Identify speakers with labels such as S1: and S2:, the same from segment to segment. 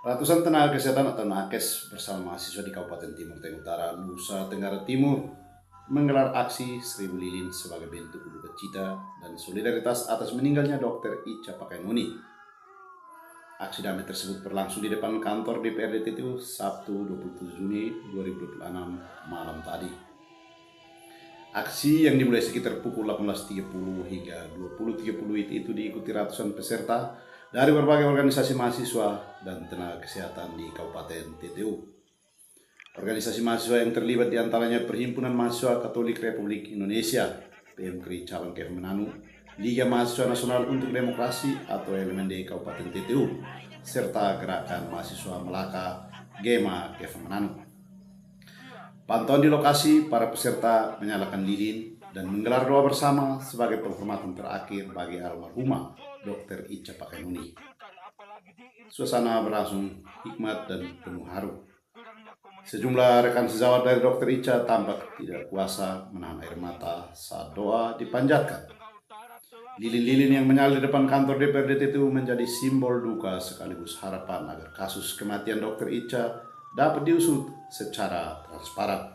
S1: Ratusan tenaga kesehatan atau nakes bersama mahasiswa di Kabupaten Timur Tengah Utara, Nusa Tenggara Timur menggelar aksi 1000 lilin sebagai bentuk duka cita dan solidaritas atas meninggalnya Dr. Ica Pakainuni. Aksi damai tersebut berlangsung di depan kantor DPRD TTU Sabtu 27 Juni 2026 malam tadi. Aksi yang dimulai sekitar pukul 18.30 hingga 20.30 itu diikuti ratusan peserta dari berbagai organisasi mahasiswa dan tenaga kesehatan di Kabupaten TTU. Organisasi mahasiswa yang terlibat diantaranya Perhimpunan Mahasiswa Katolik Republik Indonesia, PMKRI Cabang Kemenanu, Liga Mahasiswa Nasional untuk Demokrasi atau LMND Kabupaten TTU, serta Gerakan Mahasiswa Melaka, GEMA Kemenanu. Pantauan di lokasi, para peserta menyalakan lilin dan menggelar doa bersama sebagai penghormatan terakhir bagi almarhumah Dr. Ica Pakainuni. Suasana berlangsung hikmat dan penuh haru. Sejumlah rekan sejawat dari Dr. Ica tampak tidak kuasa menahan air mata saat doa dipanjatkan. Lilin-lilin yang menyala di depan kantor DPRD TTU menjadi simbol duka sekaligus harapan agar kasus kematian Dr. Ica dapat diusut secara transparan.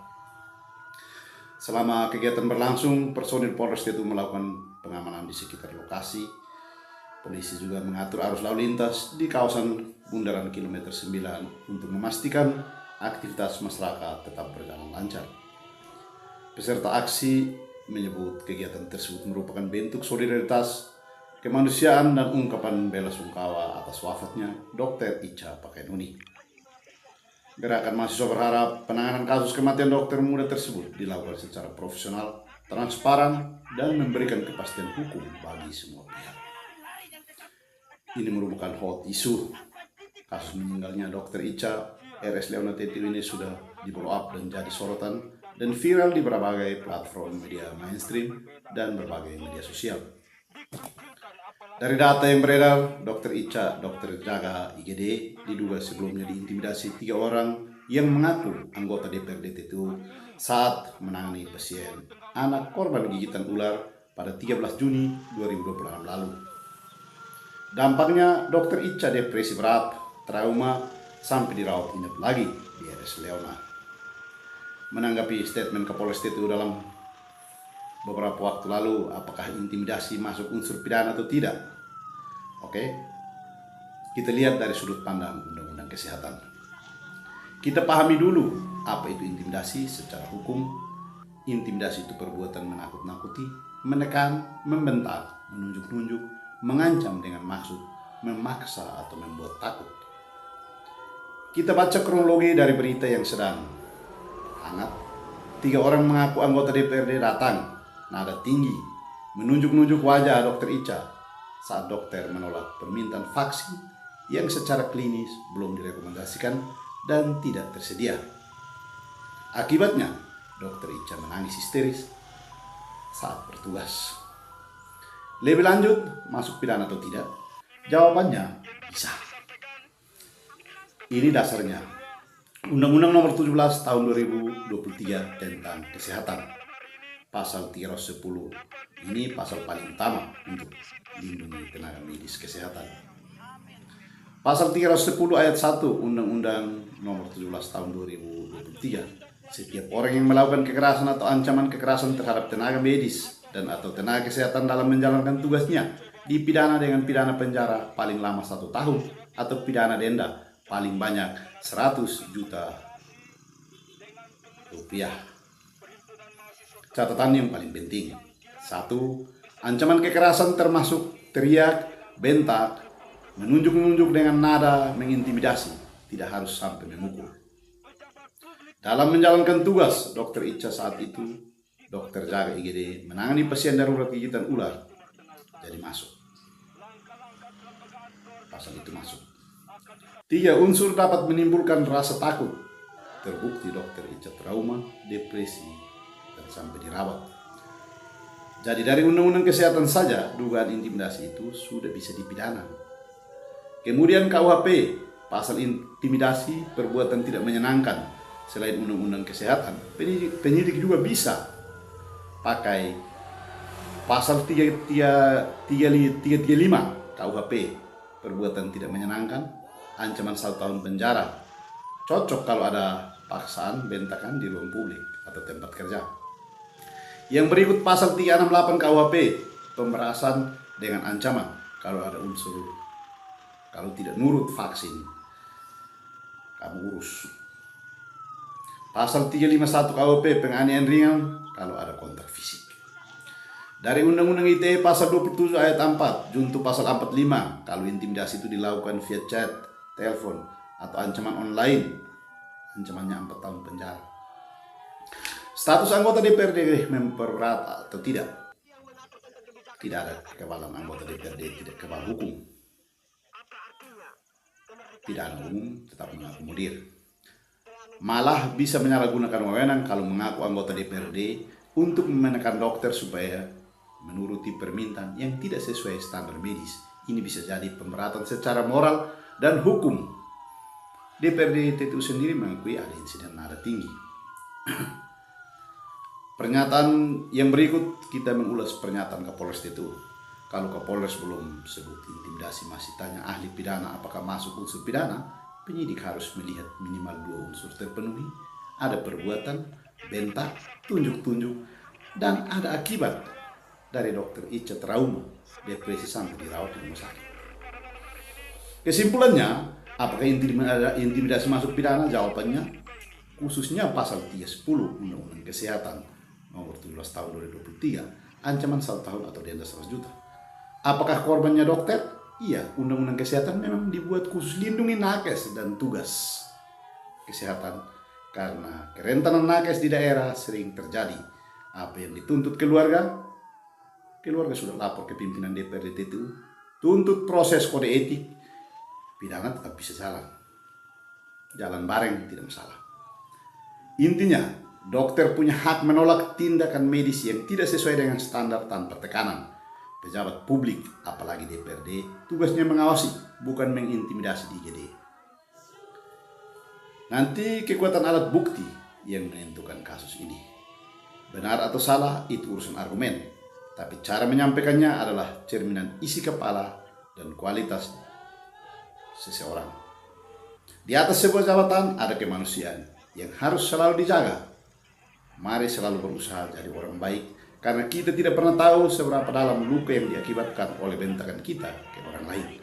S1: Selama kegiatan berlangsung, personil Polres TTU melakukan pengamanan di sekitar lokasi. Polisi juga mengatur arus lalu lintas di kawasan bundaran kilometer 9 untuk memastikan aktivitas masyarakat tetap berjalan lancar. Peserta aksi menyebut kegiatan tersebut merupakan bentuk solidaritas, kemanusiaan, dan ungkapan bela sungkawa atas wafatnya Dr. Ica Pakainuni. Gerakan mahasiswa berharap penanganan kasus kematian dokter muda tersebut dilakukan secara profesional, transparan, dan memberikan kepastian hukum bagi semua pihak. Ini merupakan hot isu. Kasus meninggalnya Dr. Ica, RS Leona TTU ini sudah di-blow up dan jadi sorotan dan viral di berbagai platform media mainstream dan berbagai media sosial. Dari data yang beredar, Dr. Ica, Dr. Jaga IGD, diduga sebelumnya diintimidasi 3 orang yang mengaku anggota DPRD TTU saat menangani pasien anak korban gigitan ular pada 13 Juni 2026 lalu. Dampaknya Dr. Ica depresi berat, trauma, sampai dirawat inap lagi di RS Leona. Menanggapi statement Kapolres TTU dalam beberapa waktu lalu, apakah intimidasi masuk unsur pidana atau tidak? Oke, kita lihat dari sudut pandang Undang-Undang Kesehatan. Kita pahami dulu apa itu intimidasi secara hukum. Intimidasi itu perbuatan menakut-nakuti, menekan, membentak, menunjuk-nunjuk, mengancam dengan maksud memaksa atau membuat takut. Kita baca kronologi dari berita yang sedang hangat. 3 orang mengaku anggota DPRD datang, nada tinggi, menunjuk-nunjuk wajah Dr. Ica saat dokter menolak permintaan vaksin yang secara klinis belum direkomendasikan dan tidak tersedia. Akibatnya, Dr. Ica menangis histeris saat bertugas. Lebih lanjut, masuk pidana atau tidak? Jawabannya bisa. Ini dasarnya Undang-Undang Nomor 17 Tahun 2023 tentang Kesehatan. Pasal 310. Ini pasal paling utama untuk melindungi tenaga medis kesehatan. Pasal 310 ayat 1 Undang-Undang Nomor 17 Tahun 2023. Setiap orang yang melakukan kekerasan atau ancaman kekerasan terhadap tenaga medis dan atau tenaga kesehatan dalam menjalankan tugasnya dipidana dengan pidana penjara paling lama 1 tahun atau pidana denda paling banyak 100 juta rupiah. Catatan yang paling penting: 1. Ancaman kekerasan termasuk teriak, bentak, menunjuk-nunjuk dengan nada mengintimidasi, tidak harus sampai memukul. Dalam menjalankan tugas, Dr. Ica saat itu, Dr. Jaga IGD, menangani pasien darurat gigitan ular, jadi masuk. Pasal itu masuk. 3. Unsur dapat menimbulkan rasa takut. Terbukti Dr. Ica trauma, depresi, dan sampai dirawat. Jadi dari Undang-Undang Kesehatan saja, dugaan intimidasi itu sudah bisa dipidana. Kemudian KUHP, pasal intimidasi perbuatan tidak menyenangkan. Selain Undang-Undang Kesehatan, penyidik juga bisa pakai pasal 335 KUHP, perbuatan tidak menyenangkan, ancaman 1 tahun penjara. Cocok kalau ada paksaan bentakan di ruang publik atau tempat kerja. Yang berikut pasal 368 KUHP, pemerasan dengan ancaman kalau ada unsur kalau tidak nurut vaksin kamu urus. Pasal 351 KUHP, penganiayaan ringan kalau ada kontak fisik. Dari Undang-Undang ITE pasal 27 ayat 4 junto pasal 45 kalau intimidasi itu dilakukan via chat, telepon atau ancaman online, ancamannya 4 tahun penjara. Status anggota DPRD memperberat atau tidak? Tidak ada kekebalan anggota DPRD, tidak kebal hukum. Pidana umum tetap mengakomodir. Malah bisa menyalahgunakan wewenang kalau mengaku anggota DPRD untuk menekan dokter supaya menuruti permintaan yang tidak sesuai standar medis. Ini bisa jadi pemberatan secara moral dan hukum. DPRD TTU sendiri mengakui ada insiden nada tinggi. Pernyataan yang berikut kita mengulas pernyataan Kapolres TTU. Kalau Kapolres belum sebut intimidasi, masih tanya ahli pidana apakah masuk unsur pidana, penyidik harus melihat minimal 2 unsur terpenuhi, ada perbuatan, bentak, tunjuk-tunjuk, dan ada akibat dari dokter Ica trauma, depresi sampai dirawat di rumah sakit. Kesimpulannya, apakah intimidasi masuk pidana? Jawabannya, khususnya pasal 310 Undang-Undang Kesehatan nomor 17 tahun 2023, ancaman 1 tahun atau denda 100 juta. Apakah korbannya dokter? Iya, Undang-Undang Kesehatan memang dibuat khusus lindungi nakes dan tugas kesehatan karena kerentanan nakes di daerah sering terjadi. Apa yang dituntut keluarga sudah lapor ke pimpinan DPRD TTU, tuntut proses kode etik, pidana tetap bisa jalan bareng, tidak masalah. Intinya, dokter punya hak menolak tindakan medis yang tidak sesuai dengan standar tanpa tekanan. Pejabat publik, apalagi DPRD, tugasnya mengawasi, bukan mengintimidasi di IGD. Nanti kekuatan alat bukti yang menentukan kasus ini. Benar atau salah itu urusan argumen, tapi cara menyampaikannya adalah cerminan isi kepala dan kualitas seseorang. Di atas sebuah jabatan ada kemanusiaan yang harus selalu dijaga. Mari selalu berusaha jadi orang baik, karena kita tidak pernah tahu seberapa dalam luka yang diakibatkan oleh bentakan kita ke orang lain.